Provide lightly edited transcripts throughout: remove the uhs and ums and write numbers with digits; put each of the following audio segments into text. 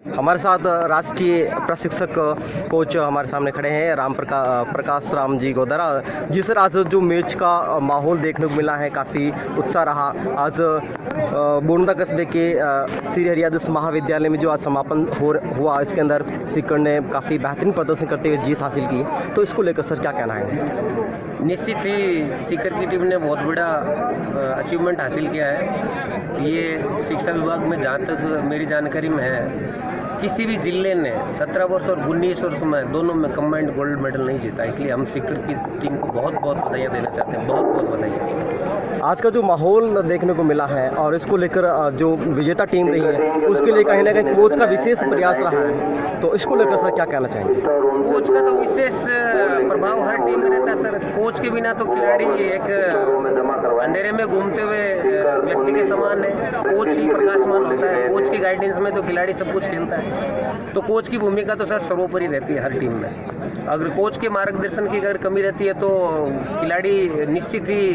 हमारे साथ राष्ट्रीय प्रशिक्षक कोच हमारे सामने खड़े हैं प्रकाश राम जी गोदरा जी। सर, आज जो मैच का माहौल देखने को मिला है, काफ़ी उत्साह रहा। आज बोरंदा कस्बे के श्री हरियादास महाविद्यालय में जो आज समापन हुआ, इसके अंदर सीकर ने काफ़ी बेहतरीन प्रदर्शन करते हुए जीत हासिल की, तो इसको लेकर सर क्या कहना है? निश्चित ही सीकर की टीम ने बहुत बड़ा अचीवमेंट हासिल किया है। ये शिक्षा विभाग में जहाँ तक मेरी जानकारी में है, किसी भी जिले ने 17 वर्ष और 19 वर्ष में दोनों में कंबाइंड गोल्ड मेडल नहीं जीता। इसलिए हम सीकर की टीम को बहुत बहुत बधाइयाँ देना चाहते हैं, बहुत बहुत बधाइयाँ। आज का जो माहौल देखने को मिला है और इसको लेकर जो विजेता टीम रही है, उसके लिए कहीं ना कहीं कोच का विशेष प्रयास रहा है, तो इसको लेकर सर क्या कहना चाहेंगे? कोच का तो विशेष प्रभाव हर टीम में रहता है सर। कोच के बिना तो खिलाड़ी एक अंधेरे में घूमते हुए व्यक्ति के समान है। कोच ही प्रकाशमान होता है। कोच की गाइडेंस में तो खिलाड़ी सब कुछ खेलता है। तो कोच की भूमिका तो सर सर्वोपरि रहती है हर टीम में। अगर कोच के मार्गदर्शन की अगर कमी रहती है तो खिलाड़ी निश्चित ही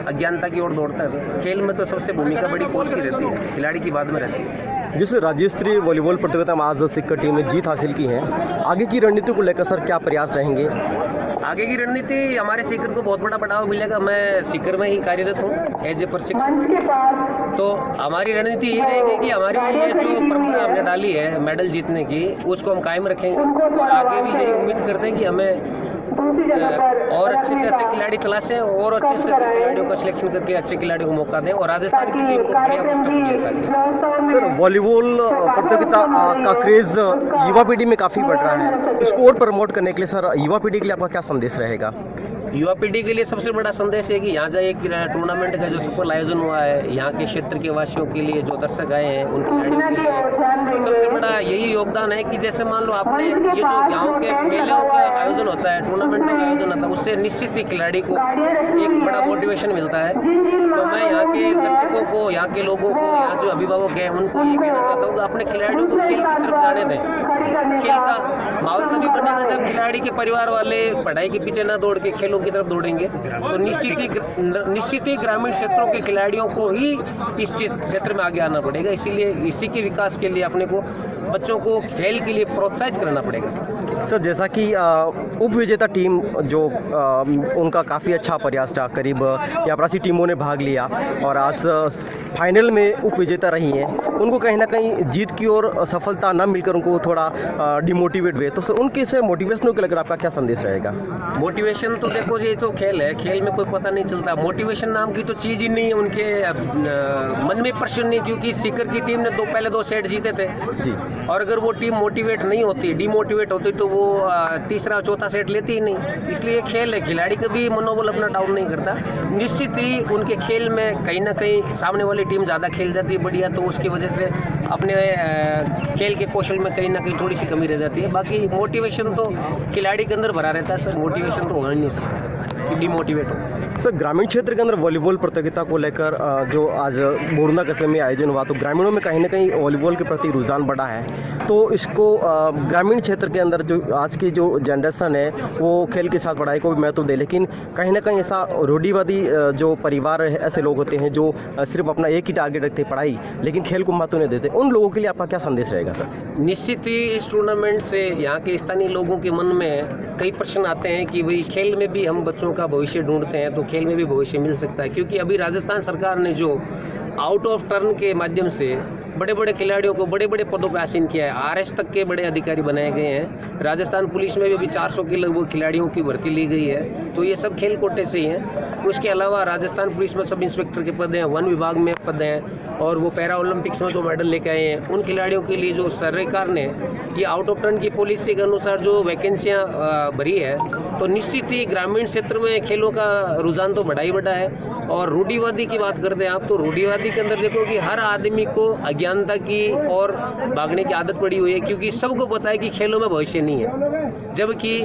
अज्ञानता की ओर दौड़ता है सर। खेल में तो सबसे भूमिका बड़ी कोच की रहती है, खिलाड़ी की बाद में रहती है। जिस राज्य स्तरीय वॉलीबॉल प्रतियोगिता में आज सीकर टीम ने जीत हासिल की है, आगे की रणनीति को लेकर सर क्या प्रयास रहेंगे? आगे की रणनीति हमारे सीकर को बहुत बड़ा बढ़ावा मिलेगा। मैं सीकर में ही कार्यरत हूँ एज ए प्रशिक्षक। तो हमारी रणनीति यही रहेगी कि हमारी ये जो परंपरा हमने डाली है मेडल जीतने की, उसको हम कायम रखेंगे और आगे भी यही उम्मीद करते हैं कि हमें और अच्छे से अच्छे खिलाड़ी तलाशें और अच्छे से अच्छे खिलाड़ियों का सिलेक्शन करके अच्छे खिलाड़ियों को मौका दें और राजस्थान की टीम को बढ़िया पुस्तक। सर, वॉलीबॉल प्रतियोगिता का क्रेज युवा पीढ़ी में काफ़ी बढ़ रहा है, इसको और प्रमोट करने के लिए सर युवा पीढ़ी के लिए आपका क्या संदेश रहेगा? युवा पीढ़ी के लिए सबसे बड़ा संदेश है कि यहाँ जाए एक टूर्नामेंट का जो सफल आयोजन हुआ है, यहाँ के क्षेत्र के वासियों के लिए, जो दर्शक आए हैं उन खिलाड़ियों के लिए सबसे बड़ा यही योगदान है कि जैसे मान लो आपने ये जो गाँव के मेलों का आयोजन होता है, टूर्नामेंटों का आयोजन होता है, उससे निश्चित ही खिलाड़ी को एक बड़ा मोटिवेशन मिलता है। तो मैं यहाँ के दर्शकों को, यहाँ के लोगों को, यहाँ जो अभिभावक हैं उनको ये कहना चाहता हूँ कि अपने खिलाड़ियों को खेल की तरफ जाने दें। खेल का माहौल तभी बनेगा जब खिलाड़ी के परिवार वाले पढ़ाई के पीछे न दौड़ के खेलों की तरफ दौड़ेंगे। तो निश्चित ही ग्रामीण क्षेत्रों के खिलाड़ियों को ही इस क्षेत्र में आगे आना पड़ेगा। इसीलिए इसी के विकास के लिए अपने को बच्चों को खेल के लिए प्रोत्साहित करना पड़ेगा सर। जैसा कि उप विजेता टीम जो उनका काफ़ी अच्छा प्रयास था, करीब 80 टीमों ने भाग लिया और आज फाइनल में उप विजेता रही हैं, उनको कहीं ना कहीं जीत की ओर सफलता न मिलकर उनको थोड़ा डिमोटिवेट हुए, तो सर उनके से मोटिवेशनों के लेकर आपका क्या संदेश रहेगा? मोटिवेशन तो देखो, ये तो खेल है, खेल में कोई पता नहीं चलता। मोटिवेशन नाम की तो चीज़ ही नहीं है उनके मन में, प्रश्न नहीं, क्योंकि सीकर की टीम ने पहले 2 सेट जीते थे जी। और अगर वो टीम मोटिवेट नहीं होती, डिमोटिवेट होती, तो वो तीसरा चौथा सेट लेती ही नहीं। इसलिए खेल है, खिलाड़ी कभी मनोबल अपना डाउन नहीं करता। निश्चित ही उनके खेल में कहीं ना कहीं सामने वाली टीम ज़्यादा खेल जाती है बढ़िया, तो उसकी वजह से अपने खेल के कौशल में कहीं ना कहीं थोड़ी सी कमी रह जाती है। बाकी मोटिवेशन तो खिलाड़ी के अंदर भरा रहता है सर, मोटिवेशन तो हो ही नहीं सकता कि डिमोटिवेट हो। सर, ग्रामीण क्षेत्र के अंदर वॉलीबॉल प्रतियोगिता को लेकर जो आज बोरंदा कस्बे में आयोजन हुआ, तो ग्रामीणों में कहीं ना कहीं वॉलीबॉल के प्रति रुझान बढ़ा है, तो इसको ग्रामीण क्षेत्र के अंदर जो आज की जो जनरेशन है वो खेल के साथ पढ़ाई को भी महत्व दे, लेकिन कहीं ना कहीं ऐसा रूढ़िवादी जो परिवार है, ऐसे लोग होते हैं जो सिर्फ अपना एक ही टारगेट रखते हैं, पढ़ाई, लेकिन खेल को महत्व नहीं देते, उन लोगों के लिए आपका क्या संदेश रहेगा सर? निश्चित ही इस टूर्नामेंट से यहाँ के स्थानीय लोगों के मन में कई प्रश्न आते हैं कि भाई खेल में भी हम बच्चों का भविष्य ढूंढते हैं, तो खेल में भी भविष्य मिल सकता है। क्योंकि अभी राजस्थान सरकार ने जो आउट ऑफ टर्न के माध्यम से बड़े बड़े खिलाड़ियों को बड़े बड़े पदों पर आसीन किया है, आरएस तक के बड़े अधिकारी बनाए गए हैं। राजस्थान पुलिस में भी अभी 400 के लगभग खिलाड़ियों की भर्ती ली गई है, तो ये सब खेल कोटे से ही हैं। उसके अलावा राजस्थान पुलिस में सब इंस्पेक्टर के पद हैं, वन विभाग में पद हैं, और वो पैरा ओलंपिक्स में जो मेडल लेके आए हैं उन खिलाड़ियों के लिए जो सरकार ने ये आउट ऑफ टर्न की पॉलिसी के अनुसार जो वैकेंसियाँ भरी है, तो निश्चित ही ग्रामीण क्षेत्र में खेलों का रुझान तो बढ़ा ही बढ़ा है। और रूढ़िवादी की बात करते हैं आप, तो रूढ़िवादी के अंदर देखो कि हर आदमी को अज्ञानता की और भागने की आदत पड़ी हुई है, क्योंकि सबको पता है कि खेलों में भविष्य नहीं है। जबकि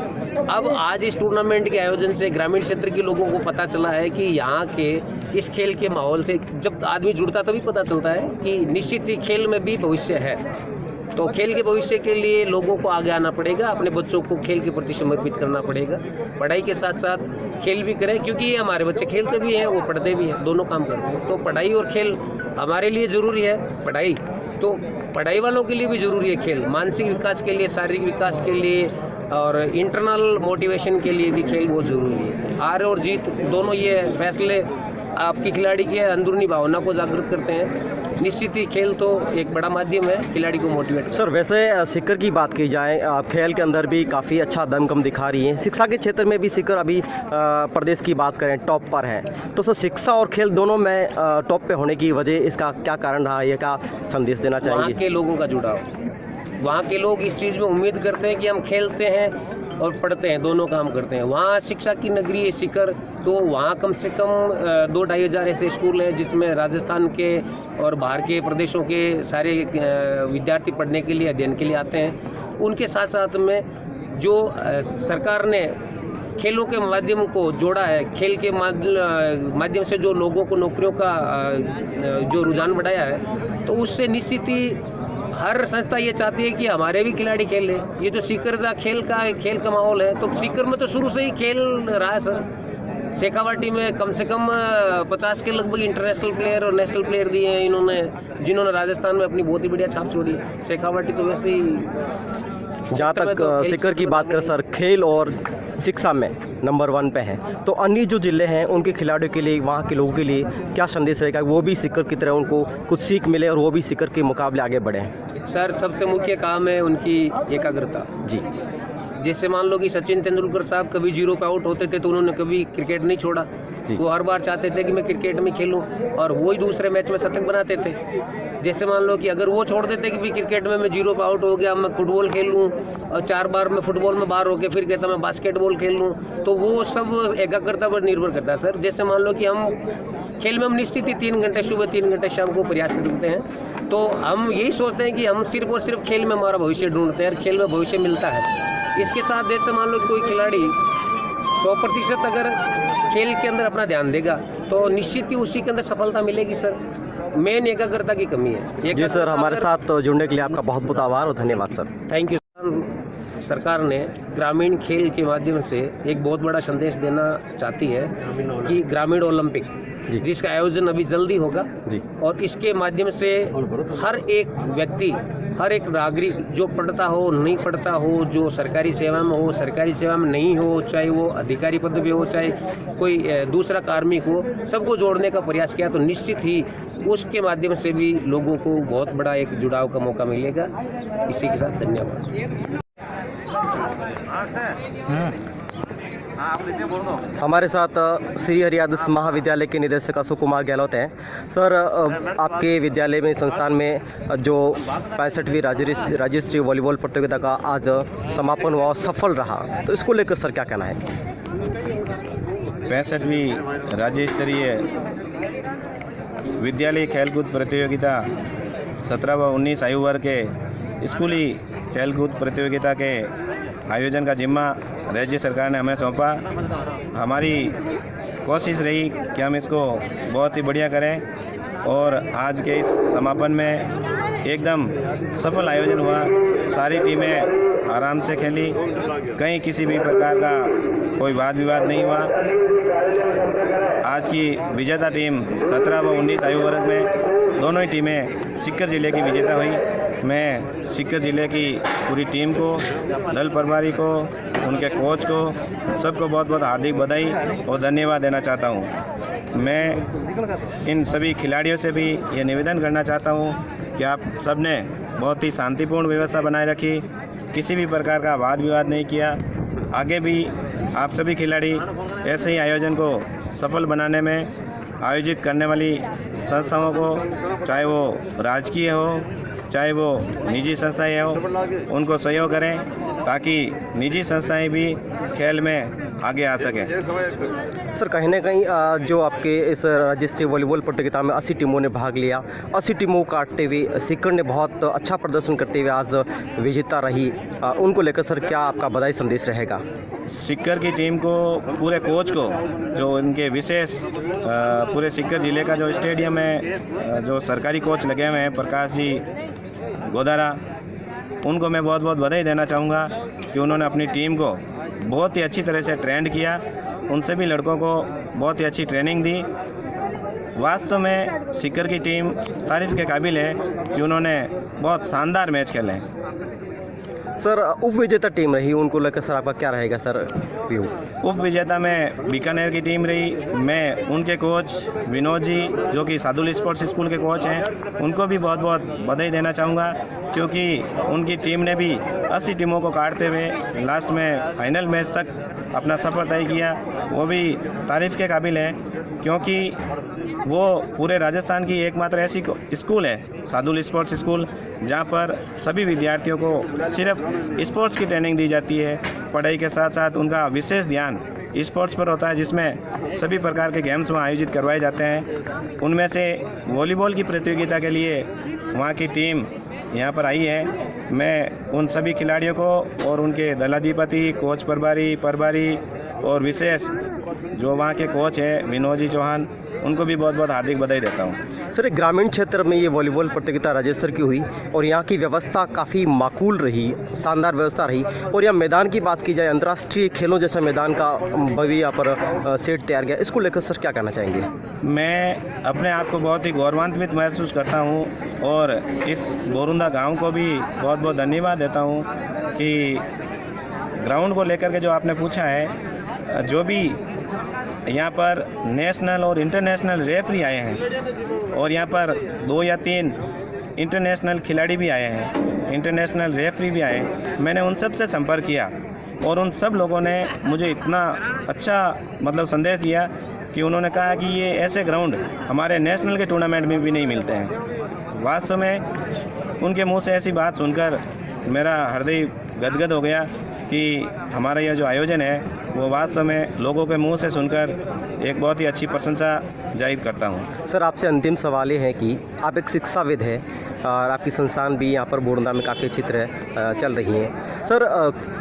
अब आज इस टूर्नामेंट के आयोजन से ग्रामीण क्षेत्र के लोगों को पता चला है कि यहाँ के इस खेल के माहौल से जब आदमी जुड़ता तभी पता चलता है कि निश्चित ही खेल में भी भविष्य है। तो खेल के भविष्य के लिए लोगों को आगे आना पड़ेगा, अपने बच्चों को खेल के प्रति समर्पित करना पड़ेगा। पढ़ाई के साथ साथ खेल भी करें, क्योंकि ये हमारे बच्चे खेलते भी हैं, वो पढ़ते भी हैं, दोनों काम करते हैं। तो पढ़ाई और खेल हमारे लिए ज़रूरी है। पढ़ाई तो पढ़ाई वालों के लिए भी ज़रूरी है खेल, मानसिक विकास के लिए, शारीरिक विकास के लिए और इंटरनल मोटिवेशन के लिए भी खेल बहुत ज़रूरी है। हार और जीत दोनों ये फैसले आपकी खिलाड़ी की अंदरूनी भावना को जागृत करते हैं। निश्चित ही खेल तो एक बड़ा माध्यम है खिलाड़ी को मोटिवेट। सर वैसे सीकर की बात की जाए, खेल के अंदर भी काफ़ी अच्छा दमखम दिखा रही है। शिक्षा के क्षेत्र में भी सीकर अभी प्रदेश की बात करें टॉप पर है, तो सर शिक्षा और खेल दोनों में टॉप पे होने की वजह इसका क्या कारण रहा, ये क्या संदेश देना वहाँ चाहेंगे? के लोगों का जुड़ाव, वहाँ के लोग इस चीज़ में उम्मीद करते हैं कि हम खेलते हैं और पढ़ते हैं, दोनों काम करते हैं। वहाँ शिक्षा की नगरी है सीकर, तो वहाँ कम से कम 2-2.5 हज़ार ऐसे स्कूल हैं जिसमें राजस्थान के और बाहर के प्रदेशों के सारे विद्यार्थी पढ़ने के लिए, अध्ययन के लिए आते हैं। उनके साथ साथ में जो सरकार ने खेलों के माध्यम को जोड़ा है, खेल के माध्यम से जो लोगों को नौकरियों का जो रुझान बढ़ाया है, तो उससे निश्चित ही हर संस्था ये चाहती है कि हमारे भी खिलाड़ी खेलें। ये जो सीकर का खेल का माहौल है, तो सीकर में तो शुरू से ही खेल रहा है सर। शेखावाटी में कम से कम 50 के लगभग इंटरनेशनल प्लेयर और नेशनल प्लेयर दिए हैं इन्होंने, जिन्होंने राजस्थान में अपनी बहुत ही बढ़िया छाप छोड़ी। शेखावाटी तो वैसे ही जहाँ तक सीकर की बात करें सर, खेल और शिक्षा में नंबर 1 पे है, तो अन्य जो ज़िले हैं उनके खिलाड़ियों के लिए, वहाँ के लोगों के लिए क्या संदेश रहेगा, वो भी सीकर की तरह उनको कुछ सीख मिले और वो भी सीकर के मुकाबले आगे बढ़े? सर सबसे मुख्य काम है उनकी एकाग्रता जी। जैसे मान लो कि सचिन तेंदुलकर साहब कभी 0 पे आउट होते थे तो उन्होंने कभी क्रिकेट नहीं छोड़ा। वो हर बार चाहते थे कि मैं क्रिकेट में खेलूं और वो ही दूसरे मैच में शतक बनाते थे। जैसे मान लो कि अगर वो छोड़ देते कि भी क्रिकेट में मैं 0 पे आउट हो गया, मैं फुटबॉल खेल लूँ और 4 बार मैं फुटबॉल में बाहर होकर फिर कहता मैं बास्केटबॉल खेल लूँ, तो वो सब एकाग्रता पर निर्भर करता है सर। जैसे मान लो कि हम खेल में हम निश्चित ही 3 घंटे सुबह 3 घंटे शाम को प्रयास करते हैं, तो हम यही सोचते हैं कि हम सिर्फ और सिर्फ खेल में हमारा भविष्य ढूंढते हैं और खेल में भविष्य मिलता है। इसके साथ जैसे मान लो कोई खिलाड़ी 100% अगर खेल के अंदर अपना ध्यान देगा तो निश्चित ही उसी के अंदर सफलता मिलेगी सर। मेन एकाग्रता की कमी है। जी सर, हमारे साथ जुड़ने के लिए आपका बहुत बहुत आभार और धन्यवाद सर। Thank you sir. सरकार ने ग्रामीण खेल के माध्यम से एक बहुत बड़ा संदेश देना चाहती है कि ग्रामीण ओलंपिक जिसका आयोजन अभी जल्दी होगा जी, और इसके माध्यम से हर एक व्यक्ति, हर एक नागरिक जो पढ़ता हो नहीं पढ़ता हो, जो सरकारी सेवा में हो सरकारी सेवा में नहीं हो, चाहे वो अधिकारी पद पे हो चाहे कोई दूसरा कार्मिक हो, सबको जोड़ने का प्रयास किया तो निश्चित ही उसके माध्यम से भी लोगों को बहुत बड़ा एक जुड़ाव का मौका मिलेगा। इसी के साथ धन्यवाद। हमारे साथ श्री हरियादस महाविद्यालय के निदेशक अशोक कुमार गहलोत हैं। सर आपके विद्यालय में संस्थान में जो 65वीं राज्य स्तरीय वॉलीबॉल प्रतियोगिता का आज समापन हुआ, सफल रहा, तो इसको लेकर सर क्या कहना है? 65वीं राज्य स्तरीय विद्यालय खेलकूद प्रतियोगिता 17 व 19 आयु वर्ग के स्कूली खेलकूद प्रतियोगिता के आयोजन का जिम्मा राज्य सरकार ने हमें सौंपा। हमारी कोशिश रही कि हम इसको बहुत ही बढ़िया करें और आज के इस समापन में एकदम सफल आयोजन हुआ। सारी टीमें आराम से खेली, कहीं किसी भी प्रकार का कोई वाद विवाद नहीं हुआ। आज की विजेता टीम 17 व 19 आयु वर्ग में दोनों ही टीमें सीकर जिले की विजेता हुई। मैं सीकर जिले की पूरी टीम को, दल प्रभारी को, उनके कोच को, सबको बहुत बहुत हार्दिक बधाई और धन्यवाद देना चाहता हूं। मैं इन सभी खिलाड़ियों से भी ये निवेदन करना चाहता हूं कि आप सब ने बहुत ही शांतिपूर्ण व्यवस्था बनाए रखी, किसी भी प्रकार का वाद विवाद नहीं किया। आगे भी आप सभी खिलाड़ी ऐसे ही आयोजन को सफल बनाने में आयोजित करने वाली संस्थाओं को, चाहे वो राजकीय हो चाहे वो निजी संस्थाएं हो, उनको सहयोग करें ताकि निजी संस्थाएं भी खेल में आगे आ सकें। सर कहीं ना कहीं जो आपके इस राज्य स्तरीय वॉलीबॉल प्रतियोगिता में 80 टीमों ने भाग लिया, 80 टीमों को काटते हुए सीकर ने बहुत अच्छा प्रदर्शन करते हुए आज विजेता रही, उनको लेकर सर क्या आपका बधाई संदेश रहेगा? सीकर की टीम को, पूरे कोच को, जो इनके विशेष पूरे सीकर जिले का जो स्टेडियम है, जो सरकारी कोच लगे हुए हैं प्रकाश जी गोदारा, उनको मैं बहुत बहुत बधाई देना चाहूँगा कि उन्होंने अपनी टीम को बहुत ही अच्छी तरह से ट्रेंड किया। उन सभी लड़कों को बहुत ही अच्छी ट्रेनिंग दी वास्तव में सीकर की टीम तारीफ के काबिल है कि उन्होंने बहुत शानदार मैच खेले। सर उप विजेता टीम रही, उनको लेकर सर आपका क्या रहेगा सर व्यू? उप विजेता में बीकानेर की टीम रही। मैं उनके कोच विनोद जी जो कि सादुल स्पोर्ट्स स्कूल के कोच हैं, उनको भी बहुत बहुत बधाई देना चाहूँगा, क्योंकि उनकी टीम ने भी 80 टीमों को काटते हुए लास्ट में फाइनल मैच तक अपना सफ़र तय किया। वो भी तारीफ़ के काबिल है, क्योंकि वो पूरे राजस्थान की एकमात्र ऐसी स्कूल है सादुल स्पोर्ट्स स्कूल जहाँ पर सभी विद्यार्थियों को सिर्फ स्पोर्ट्स की ट्रेनिंग दी जाती है। पढ़ाई के साथ साथ उनका विशेष ध्यान स्पोर्ट्स पर होता है, जिसमें सभी प्रकार के गेम्स वहाँ आयोजित करवाए जाते हैं। उनमें से वॉलीबॉल की प्रतियोगिता के लिए वहाँ की टीम यहाँ पर आई है। मैं उन सभी खिलाड़ियों को और उनके दलाधिपति, कोच प्रभारी और विशेष जो वहाँ के कोच हैं विनोद जी चौहान, उनको भी बहुत बहुत हार्दिक बधाई देता हूँ। सर एक ग्रामीण क्षेत्र में ये वॉलीबॉल प्रतियोगिता राज्य स्तर की हुई और यहाँ की व्यवस्था काफ़ी माकूल रही, शानदार व्यवस्था रही। और यहाँ मैदान की बात की जाए, अंतर्राष्ट्रीय खेलों जैसा मैदान का भी यहाँ पर सेट तैयार किया, इसको लेकर सर क्या कहना चाहेंगे? मैं अपने आप को बहुत ही गौरवान्वित महसूस करता हूँ और इस बोरुंदा गांव को भी बहुत बहुत धन्यवाद देता हूँ कि ग्राउंड को लेकर के जो आपने पूछा है, जो भी यहाँ पर नेशनल और इंटरनेशनल रेफरी आए हैं और यहाँ पर 2 या 3 इंटरनेशनल खिलाड़ी भी आए हैं, इंटरनेशनल रेफरी भी आए हैं। मैंने उन सब से संपर्क किया और उन सब लोगों ने मुझे इतना अच्छा संदेश दिया कि उन्होंने कहा कि ये ऐसे ग्राउंड हमारे नेशनल के टूर्नामेंट में भी नहीं मिलते हैं। वास्तव में उनके मुंह से ऐसी बात सुनकर मेरा हृदय गदगद हो गया कि हमारा यह जो आयोजन है वो वास्तव में लोगों के मुंह से सुनकर एक बहुत ही अच्छी प्रशंसा जाहिर करता हूं। सर आपसे अंतिम सवाल ये है कि आप एक शिक्षाविद हैं और आपकी संस्थान भी यहाँ पर बोरंदा में काफ़ी अच्छी तरह चल रही है। सर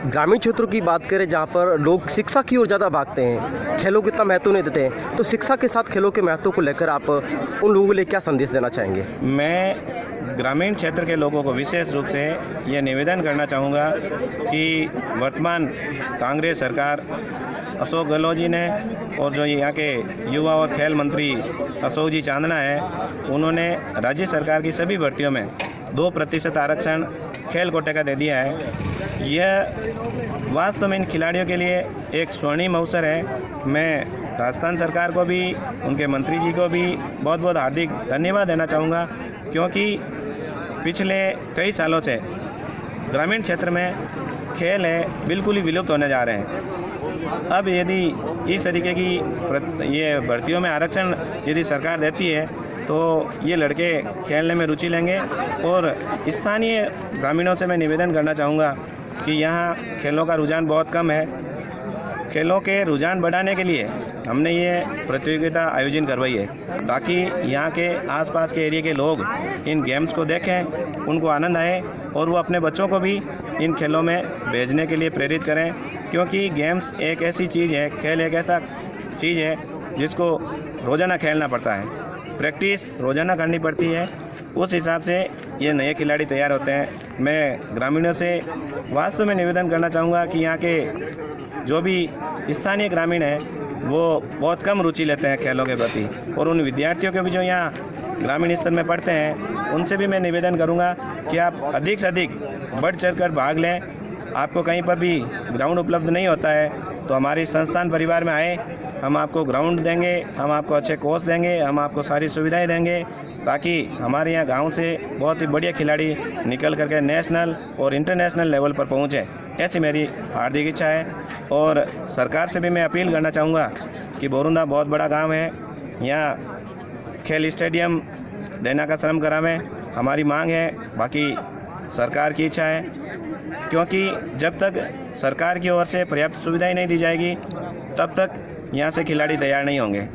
ग्रामीण क्षेत्रों की बात करें जहाँ पर लोग शिक्षा की ओर ज़्यादा भागते हैं, खेलों को इतना महत्व नहीं देते हैं, तो शिक्षा के साथ खेलों के महत्व को लेकर आप उन लोगों के लिए क्या संदेश देना चाहेंगे? मैं ग्रामीण क्षेत्र के लोगों को विशेष रूप से ये निवेदन करना चाहूँगा कि वर्तमान कांग्रेस सरकार अशोक गहलोत जी ने और जो यहाँ के युवा और खेल मंत्री अशोक जी चांदना है, उन्होंने राज्य सरकार की सभी भर्तियों में 2% आरक्षण खेल कोटे का दे दिया है। यह वास्तव में इन खिलाड़ियों के लिए एक स्वर्णिम अवसर है। मैं राजस्थान सरकार को भी, उनके मंत्री जी को भी बहुत बहुत हार्दिक धन्यवाद देना चाहूँगा, क्योंकि पिछले कई सालों से ग्रामीण क्षेत्र में खेल है बिल्कुल ही विलुप्त होने जा रहे हैं। अब यदि इस तरीके की ये भर्तियों में आरक्षण यदि सरकार देती है तो ये लड़के खेलने में रुचि लेंगे। और स्थानीय ग्रामीणों से मैं निवेदन करना चाहूँगा कि यहाँ खेलों का रुझान बहुत कम है। खेलों के रुझान बढ़ाने के लिए हमने ये प्रतियोगिता आयोजन करवाई है, ताकि यहाँ के आसपास के एरिया के लोग इन गेम्स को देखें, उनको आनंद आए और वो अपने बच्चों को भी इन खेलों में भेजने के लिए प्रेरित करें। क्योंकि गेम्स एक ऐसी चीज़ है, खेल एक ऐसा चीज़ है जिसको रोज़ाना खेलना पड़ता है, प्रैक्टिस रोज़ाना करनी पड़ती है। उस हिसाब से ये नए खिलाड़ी तैयार होते हैं। मैं ग्रामीणों से वास्तव में निवेदन करना चाहूँगा कि यहाँ के जो भी स्थानीय ग्रामीण हैं वो बहुत कम रुचि लेते हैं खेलों के प्रति, और उन विद्यार्थियों के भी जो यहाँ ग्रामीण स्तर में पढ़ते हैं उनसे भी मैं निवेदन करूँगा कि आप अधिक से अधिक बढ़ चढ़कर भाग लें। आपको कहीं पर भी ग्राउंड उपलब्ध नहीं होता है तो हमारी संस्थान परिवार में आए, हम आपको ग्राउंड देंगे, हम आपको अच्छे कोच देंगे, हम आपको सारी सुविधाएं देंगे, ताकि हमारे यहाँ गांव से बहुत ही बढ़िया खिलाड़ी निकल करके नेशनल और इंटरनेशनल लेवल पर पहुँचे। ऐसी मेरी हार्दिक इच्छा है। और सरकार से भी मैं अपील करना चाहूँगा कि बोरुंदा बहुत बड़ा गाँव है, यहाँ खेल स्टेडियम देना का श्रम करावें, हमारी मांग है। बाकी सरकार की इच्छा है, क्योंकि जब तक सरकार की ओर से पर्याप्त सुविधाएं नहीं दी जाएगी तब तक यहाँ से खिलाड़ी तैयार नहीं होंगे।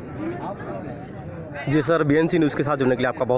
जी सर, BNC न्यूज़ के साथ जुड़ने के लिए आपका बहुत